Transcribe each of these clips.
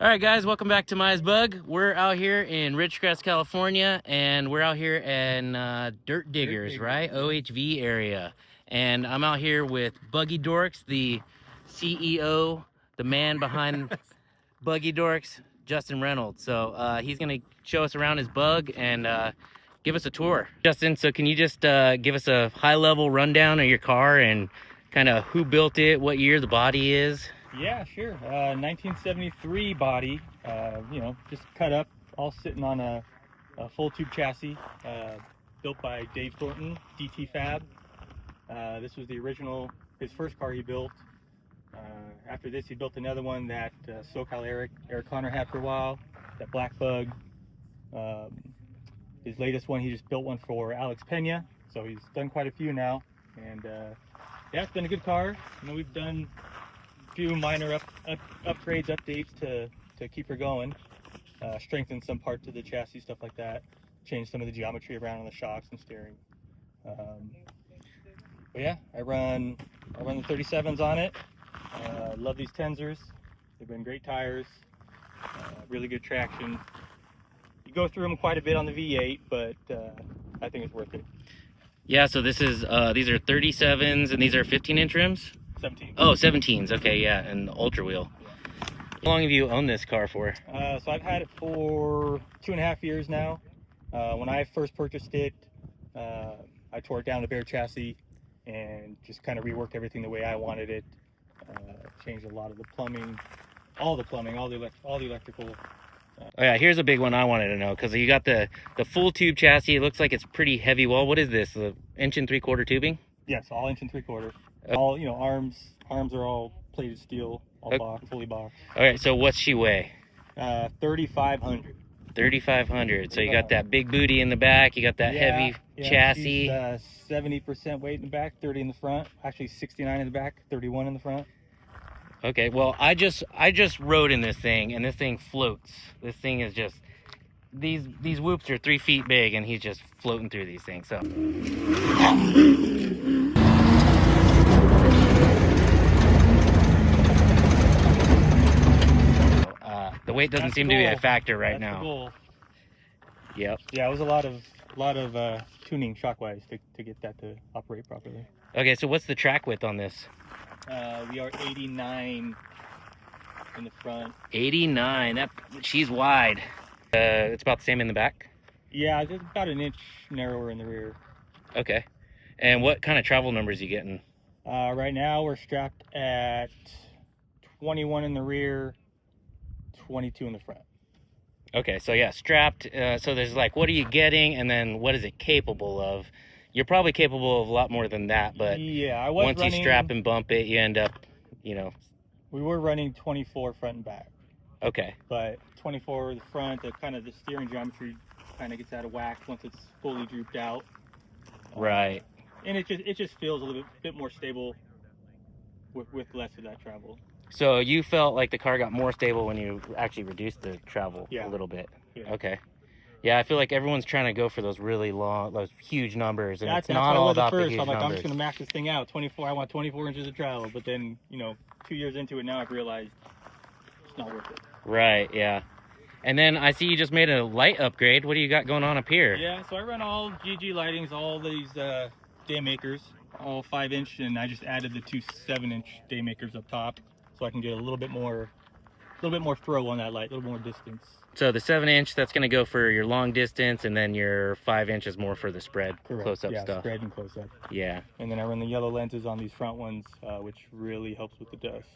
All right, guys, welcome back to MiahsBug. We're out here in Ridgecrest, California, and we're out here in Dirt Diggers, right? OHV area. And I'm out here with BuggyDorks, the CEO, the man behind BuggyDorks, Justin Reynolds. So he's going to show us around his bug and give us a tour. Justin, so can you just give us a high-level rundown of your car and kind of who built it, what year the body is? Yeah, sure. 1973 body, you know, just cut up, all sitting on a full tube chassis, built by Dave Thornton, DT Fab. This was the original, his first car he built. After this, he built another one that SoCal Eric Connor had for a while, that Black Bug. His latest one, he just built one for Alex Pena, so he's done quite a few now. And yeah, it's been a good car. You know, we've done few minor upgrades, updates to keep her going, strengthen some parts of the chassis, stuff like that, change some of the geometry around on the shocks and steering. But yeah, I run the 37s on it. Love these Tensors. They've been great tires, really good traction. You go through them quite a bit on the V8, but I think it's worth it. Yeah, so this is these are 37s and these are 15-inch rims? 17. Oh, 17s. Okay, yeah, and the Ultra Wheel. How long have you owned this car for? So I've had it for 2.5 years now. When I first purchased it, I tore it down the bare chassis and just kind of reworked everything the way I wanted it. Changed a lot of the plumbing, all the electrical. Oh yeah, here's a big one I wanted to know, because you got the full tube chassis. It looks like it's pretty heavy wall. What is this? The 1 3/4 tubing? Yes, all 1 3/4. All, you know, arms are all plated steel, all boxed, fully boxed. Okay, so what's she weigh? 3,500. 3,500. So you got that big booty in the back. You got that heavy chassis. 70% weight in the back, 30 in the front. Actually 69 in the back, 31 in the front. Okay, well, I just rode in this thing, and this thing floats. This thing is just, these whoops are 3 feet big, and he's just floating through these things. So the weight doesn't seem to be a factor right now. The goal. Yep. Yeah, it was a lot of tuning shockwise to get that to operate properly. Okay, so what's the track width on this? We are 89 in the front. 89. She's wide. It's about the same in the back? Yeah, it's about 1 inch narrower in the rear. Okay. And what kind of travel numbers are you getting? Right now we're strapped at 21 in the rear, 22 in the front. Okay, so yeah, strapped. So there's like, what are you getting, and then what is it capable of? You're probably capable of a lot more than that, but yeah, once you strap and bump it, you end up, you know. We were running 24 front and back. Okay. But 24 the front, the steering geometry kind of gets out of whack once it's fully drooped out. Right. And it just feels a little bit more stable with less of that travel. So you felt like the car got more stable when you actually reduced the travel a little bit. Yeah. Okay. Yeah, I feel like everyone's trying to go for those really long, those huge numbers, and it's that's not all about the huge I'm like, numbers. I'm just gonna max this thing out. 24. I want 24 inches of travel. But then, you know, 2 years into it now, I've realized it's not worth it. Right. Yeah. And then I see you just made a light upgrade. What do you got going on up here? Yeah. So I run all GG lightings, all these day makers, all 5-inch, and I just added the 2 7-inch day makers up top. so I can get a little bit more throw on that light, a little more distance. So the 7-inch, that's going to go for your long distance, and then your 5-inch is more for the spread, close-up stuff. Spread and close-up. Yeah. And then I run the yellow lenses on these front ones, which really helps with the dust.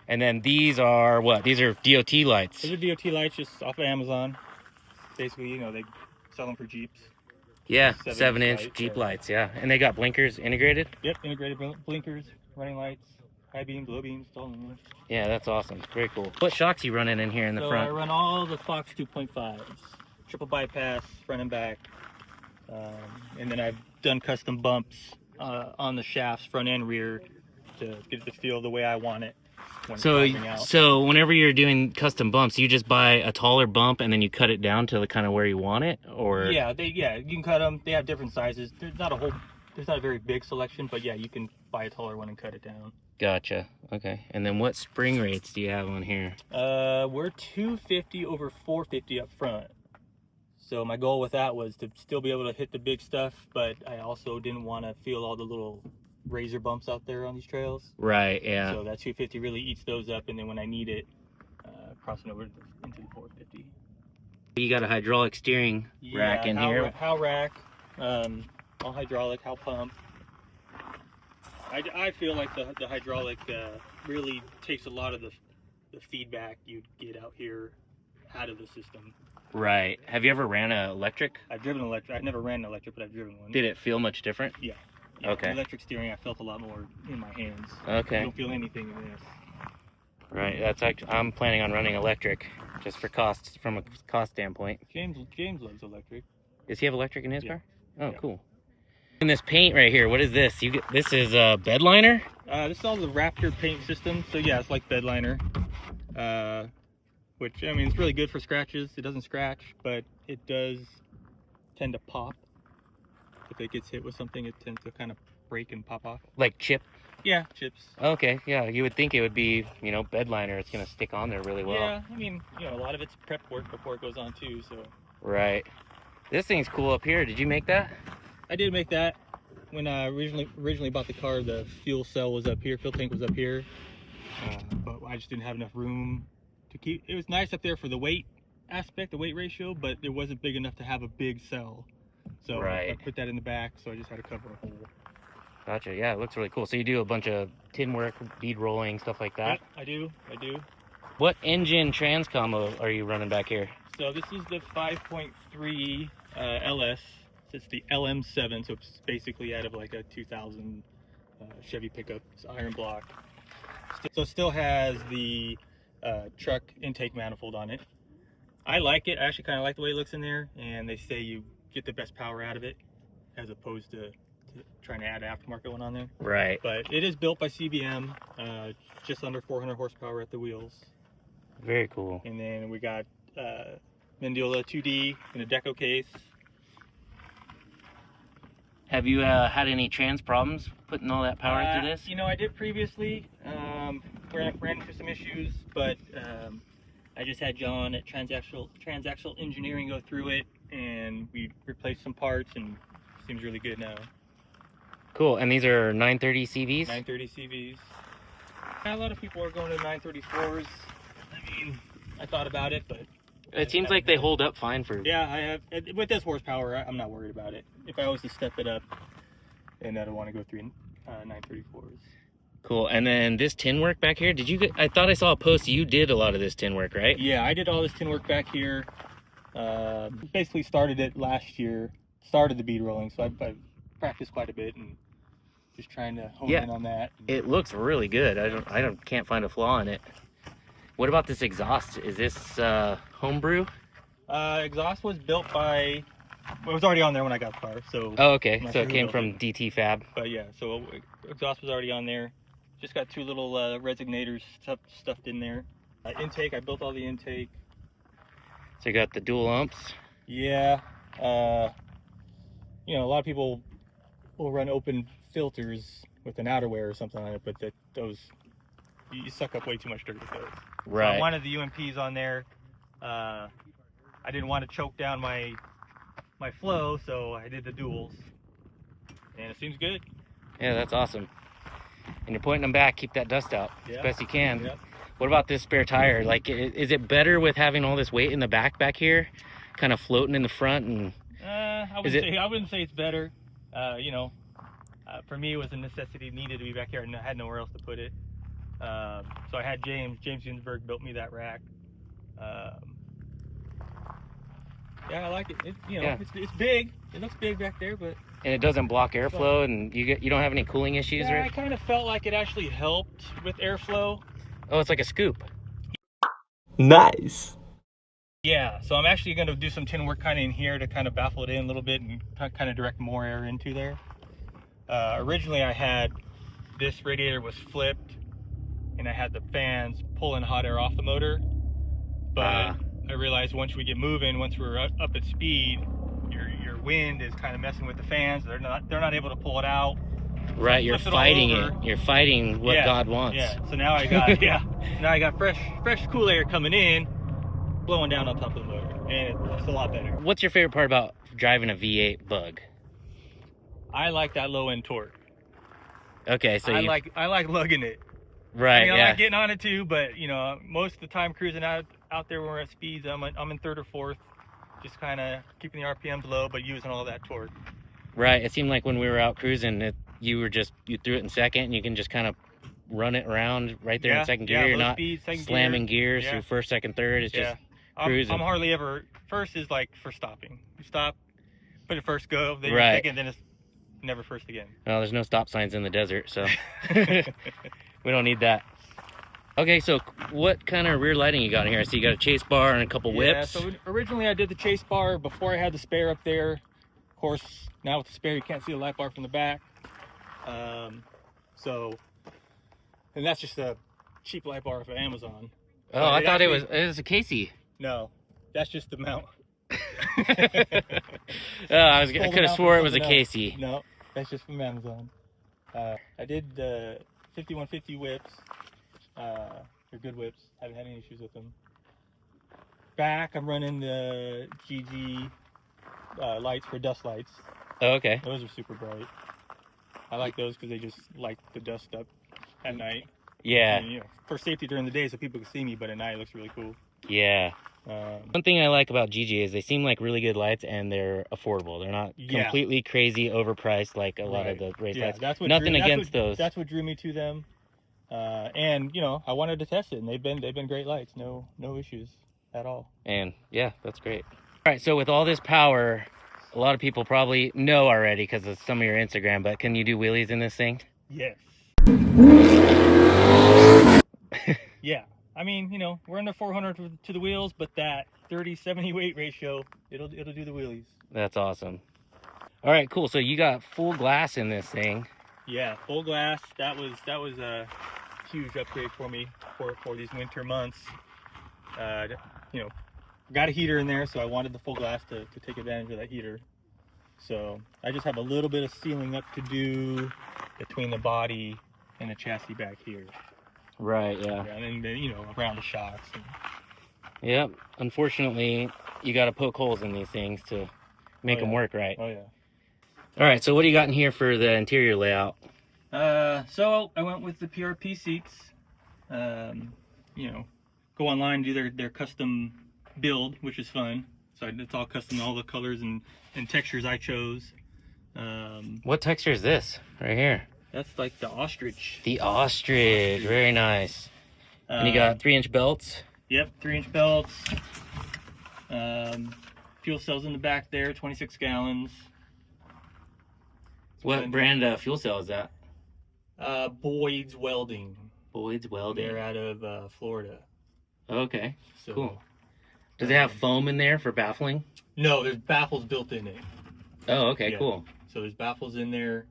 And then these are what? These are DOT lights. These are DOT lights just off of Amazon. Basically, you know, they sell them for Jeeps. Yeah, 7-inch Jeep lights, yeah. And they got blinkers integrated? Yep, integrated blinkers, running lights, high beams, low beams, it's all in there. Yeah, that's awesome. Very cool. What shocks you running in here in the front? I run all the Fox 2.5s, triple bypass, front and back. And then I've done custom bumps on the shafts, front and rear, to get it to feel the way I want it. So whenever you're doing custom bumps, you just buy a taller bump and then you cut it down to kind of where you want it, or? Yeah, you can cut them. They have different sizes. There's not a very big selection, but yeah, you can buy a taller one and cut it down. Gotcha. Okay. And then what spring rates do you have on here? We're 250 over 450 up front. So my goal with that was to still be able to hit the big stuff, but I also didn't want to feel all the little razor bumps out there on these trails. Right, yeah. So that 250 really eats those up, and then when I need it, crossing over into the 450. You got a hydraulic steering rack in here. How rack, all hydraulic, how pump. I feel like the hydraulic really takes a lot of the feedback you get out here out of the system. Right. Have you ever ran an electric? I've driven electric. I've never ran an electric, but I've driven one. Did it feel much different? Yeah. Okay. Electric steering, I felt a lot more in my hands. Okay. I don't feel anything in this. Right. That's actually, I'm planning on running electric, just for costs, from a cost standpoint. James loves electric. Does he have electric in his car? Oh, yeah. Cool. And this paint right here, what is this? This is Bedliner? This is all the Raptor paint system. So yeah, it's like Bedliner. Which, I mean, it's really good for scratches. It doesn't scratch, but it does tend to pop. If it gets hit with something, it tends to kind of break and pop off. Like chip? Yeah, chips. Okay, yeah, you would think it would be, you know, Bedliner. It's going to stick on there really well. Yeah, I mean, you know, a lot of it's prep work before it goes on too, so. Right. This thing's cool up here. Did you make that? I did make that. When I originally bought the car, the fuel cell was up here, fuel tank was up here. But I just didn't have enough room to keep. It was nice up there for the weight aspect, the weight ratio, but it wasn't big enough to have a big cell. So I put that in the back, so I just had to cover a hole. Gotcha. Yeah, it looks really cool. So you do a bunch of tin work, bead rolling, stuff like that? Yep, I do. What engine trans combo are you running back here? So this is the 5.3 LS. It's the LM7, so it's basically out of like a 2000 Chevy pickup. It's iron block. So it still has the truck intake manifold on it. I like it. I actually kind of like the way it looks in there, and they say you get the best power out of it as opposed to trying to add aftermarket one on there. Right. But it is built by CBM, just under 400 horsepower at the wheels. Very cool. And then we got Mendiola 2D in a deco case. Have you had any trans problems putting all that power into this? You know, I did previously. Ran into some issues, but I just had John at Transaxle Engineering go through it, and we replaced some parts, and it seems really good now. Cool. And these are 930 CVs? 930 CVs. A lot of people are going to 934s. I mean, I thought about it, but it seems like they hold up fine for. Yeah, I have. With this horsepower, I'm not worried about it. If I was to step it up, and I don't want to go through 934s. Cool. And then this tin work back here, I thought I saw a post, you did a lot of this tin work, right? Yeah, I did all this tin work back here. Basically started it last year, started the bead rolling, so I've practiced quite a bit and just trying to hone in on that. It looks really good. I can't find a flaw in it. What about this exhaust? Is this homebrew? Exhaust was built by, well, it was already on there when I got the car, so. Oh, okay. So it came from DT Fab. But yeah, so exhaust was already on there. Just got two little resignators stuffed in there. Intake, I built all the intake. So you got the dual umps. Yeah. You know, a lot of people will run open filters with an outerwear or something on it, but those, you suck up way too much dirt with those. Right. So I wanted the UMPs on there. I didn't want to choke down my flow, so I did the duals. And it seems good. Yeah, that's awesome. And you're pointing them back, keep that dust out as best you can. Yep. What about this spare tire? Like, is it better with having all this weight in the back here, kind of floating in the front? And I wouldn't say it's better. You know, for me, it was a necessity. It needed to be back here, and I had nowhere else to put it. So I had James Ginsberg built me that rack. Yeah, I like it. It's big. It looks big back there, but and it doesn't block airflow, and you don't have any cooling issues, yeah, right? I kind of felt like it actually helped with airflow. Oh, it's like a scoop. Nice. Yeah, so I'm actually going to do some tin work kind of in here to kind of baffle it in a little bit and kind of direct more air into there. Originally, I had this radiator was flipped, and I had the fans pulling hot air off the motor. But I realized once we get moving, once we're up at speed, your wind is kind of messing with the fans. They're not able to pull it out. Right, you're fighting it. You're fighting what God wants. Yeah. So now I got now I got fresh cool air coming in, blowing down on top of the motor, and it's a lot better. What's your favorite part about driving a V8 Bug? I like that low end torque. Okay, so I like lugging it. Right. I mean, yeah. I like getting on it too, but you know, most of the time cruising out there when we're at speeds, I'm in third or fourth, just kind of keeping the RPMs low, but using all that torque. Right. It seemed like when we were out cruising, you threw it in second, and you can just kind of run it around right there in second gear. You're not slamming gears through first, second, third. It's just cruising. I'm hardly ever. First is like for stopping. You stop, put it first go, then you're second, then it's never first again. Well, there's no stop signs in the desert, so we don't need that. Okay, so what kind of rear lighting you got in here? I see you got a chase bar and a couple whips. Yeah, so originally I did the chase bar before I had the spare up there. Of course, now with the spare, you can't see the light bar from the back. And that's just a cheap light bar off of Amazon. Oh, I thought it was a Casey. No, that's just the mount. I could have swore it was a Casey. No, that's just from Amazon. I did the 5150 whips. They're good whips. Haven't had any issues with them. Back, I'm running the GG lights for dust lights. Oh, okay. Those are super bright. I like those because they just light the dust up at night. Yeah. And, you know, for safety during the day so people can see me, but at night it looks really cool. Yeah. One thing I like about GG is they seem like really good lights, and they're affordable. They're not completely crazy overpriced like a lot of the race lights. Nothing against those. That's what drew me to them. And you know, I wanted to test it, and they've been great lights. No issues at all. And yeah, that's great. All right, so with all this power, a lot of people probably know already because of some of your Instagram, but can you do wheelies in this thing? Yes. Yeah. I mean, you know, we're under 400 to the wheels, but that 30-70 weight ratio, it'll do the wheelies. That's awesome. All right, cool. So you got full glass in this thing. Yeah, full glass. That was a huge upgrade for me for these winter months. You know, got a heater in there, so I wanted the full glass to take advantage of that heater. So I just have a little bit of sealing up to do between the body and the chassis back here. Right, yeah. And then, you know, around the shocks. Yep. Unfortunately, you got to poke holes in these things to make them work right. Oh, yeah. All right, so what do you got in here for the interior layout? So I went with the PRP seats. You know, go online and do their custom build, which is fun. So it's all custom, all the colors and textures I chose. What texture is this right here? That's like the ostrich. The ostrich, very nice. And you got 3-inch belts? Yep, 3-inch belts. Fuel cells in the back there, 26 gallons. What brand of fuel cell is that? Boyd's Welding. Boyd's Welding. They're out of Florida. Okay, so, cool. Does it have foam in there for baffling? No, there's baffles built in it. Oh, okay, cool. So there's baffles in there.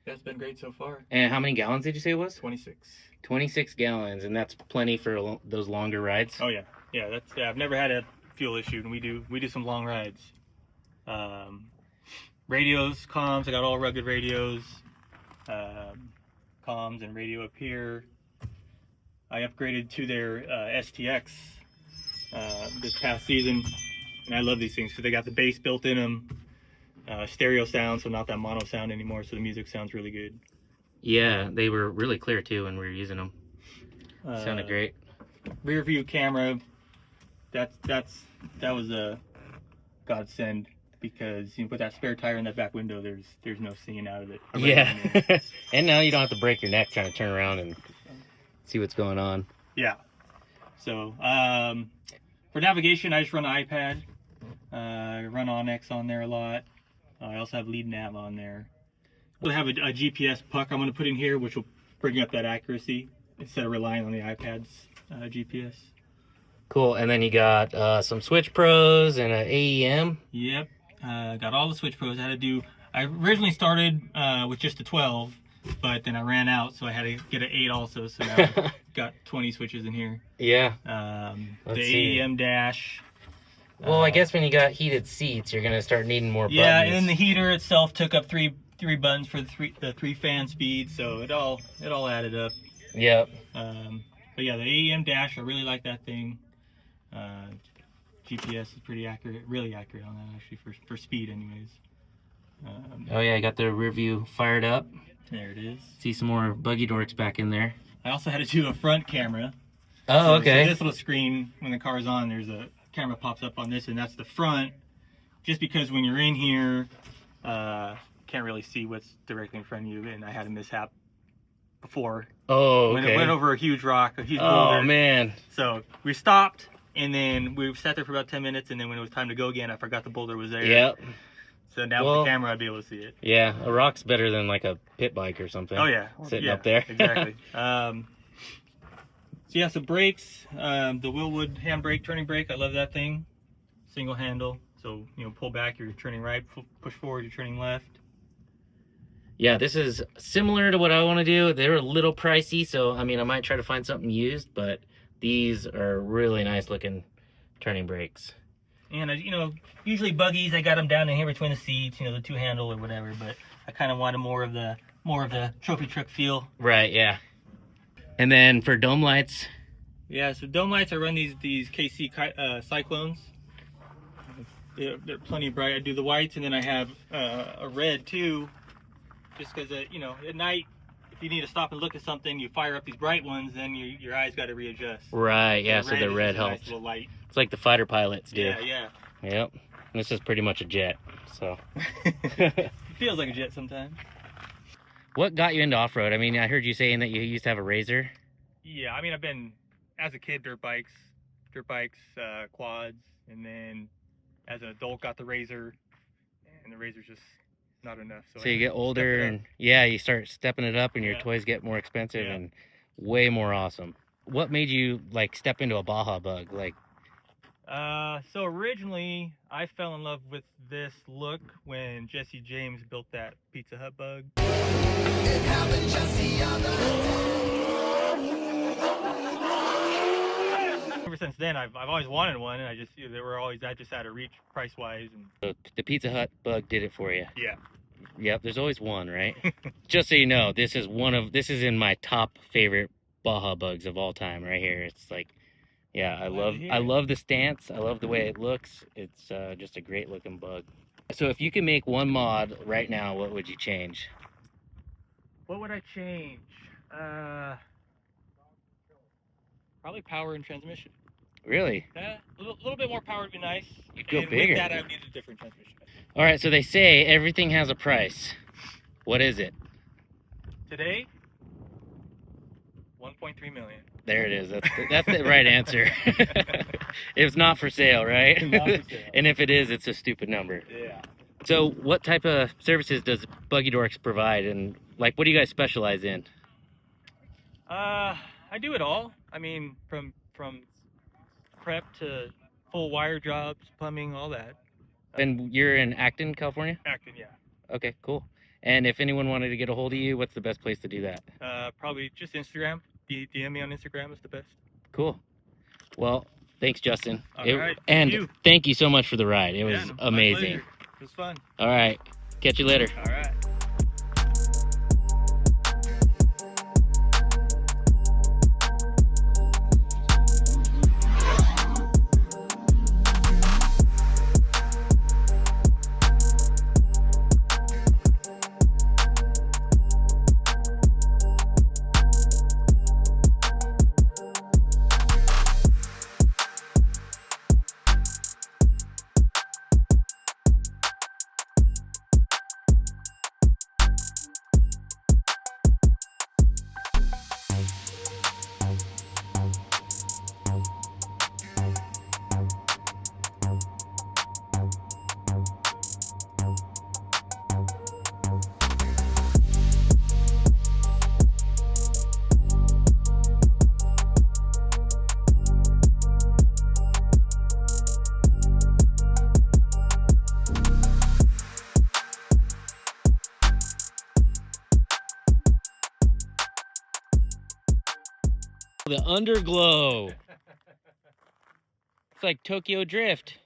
That's been great so far. And how many gallons did you say it was? 26. 26 gallons, and that's plenty for those longer rides? Oh yeah, I've never had a fuel issue, and we do some long rides. Radios, comms, I got all rugged radios, comms and radio up here. I upgraded to their STX this past season, and I love these things because they got the bass built in them. Stereo sound, so not that mono sound anymore, so the music sounds really good. Yeah, they were really clear too when we were using them. Sounded great. Rear view camera, that was a godsend, because you know, with that spare tire in that back window, there's no seeing out of it. Yeah. And now you don't have to break your neck trying to turn around and see what's going on. Yeah. So for navigation, I just run an iPad. I run Onyx on there a lot. I also have lead nav on there. We'll have a GPS puck I'm going to put in here, which will bring up that accuracy instead of relying on the iPad's GPS. Cool. And then you got some Switch Pros and an AEM. Yep. Got all the Switch Pros. I originally started with just a 12, but then I ran out, so I had to get an 8 also. So now I've got 20 switches in here. Yeah. The AEM dash. Well, I guess when you got heated seats, you're gonna start needing more buttons. Yeah, and then the heater itself took up three buttons for the three fan speed, so it all added up. Yep. But yeah, the AEM dash, I really like that thing. GPS is pretty accurate, really accurate on that actually for speed, anyways. Oh yeah, I got the rear view fired up. There it is. See some more BuggyDorks back in there. I also had to do a front camera. Oh, okay. So this little screen, when the car's on, there's a camera pops up on this, and that's the front. Just because when you're in here, can't really see what's directly in front of you, and I had a mishap before. Oh, okay. When it went over a huge rock, a huge boulder. Oh man. So we stopped, and then we sat there for about 10 minutes, and then when it was time to go again, I forgot the boulder was there. Yep. So now with the camera, I'd be able to see it. Yeah, a rock's better than like a pit bike or something. Oh yeah. Sitting up there. Exactly. So yeah, so brakes, the Willwood handbrake, turning brake, I love that thing. Single handle, so you know, pull back, you're turning right, push forward, you're turning left. Yeah, this is similar to what I want to do. They're a little pricey, so I mean, I might try to find something used, but these are really nice looking turning brakes. And you know, usually buggies, I got them down in here between the seats, you know, the two handle or whatever, but I kind of wanted more of the trophy truck feel. Right, yeah. And then for dome lights. Yeah, so dome lights, I run these KC Cyclones. They're plenty bright. I do the whites, and then I have a red too, just because you know, at night, if you need to stop and look at something, you fire up these bright ones, then your eyes got to readjust. Right, yeah. So the red helps. Nice little light. It's like the fighter pilots do. Yeah. Yep. This is pretty much a jet. So. It feels like a jet sometimes. What got you into off-road? I mean, I heard you saying that you used to have a Razor. Yeah, I mean, I've been, as a kid, dirt bikes, quads, and then as an adult got the Razor, and the Razor's just not enough. So you get older, and yeah, you start stepping it up, and your toys get more expensive and way more awesome. What made you like step into a Baja Bug? Like, so originally I fell in love with this look when Jesse James built that Pizza Hut bug. It happened just the other day. Ever since then, I've always wanted one, and I just out of reach price wise. And the Pizza Hut bug did it for you. Yeah. Yep. There's always one, right? Just so you know, this is in my top favorite Baja Bugs of all time, right here. It's like. Yeah, I love the stance. I love the way it looks. It's just a great looking bug. So if you could make one mod right now, what would you change? What would I change? Probably power and transmission. Really? A little bit more power would be nice. You'd go bigger. With that, I would need a different transmission. All right, so they say everything has a price. What is it? Today, 1.3 million. There it is. That's the right answer. It's not for sale, right? Not for sale. And if it is, it's a stupid number. Yeah. So what type of services does BuggyDorks provide, and like what do you guys specialize in? I do it all. I mean, from prep to full wire jobs, plumbing, all that. And you're in Acton, California? Acton, yeah. Okay, cool. And if anyone wanted to get a hold of you, what's the best place to do that? Probably just Instagram. DM me on Instagram is the best. Cool. Well, thanks, Justin. All right. And thank you so much for the ride. It was amazing. It was fun. All right. Catch you later. All right. The underglow. It's like Tokyo Drift.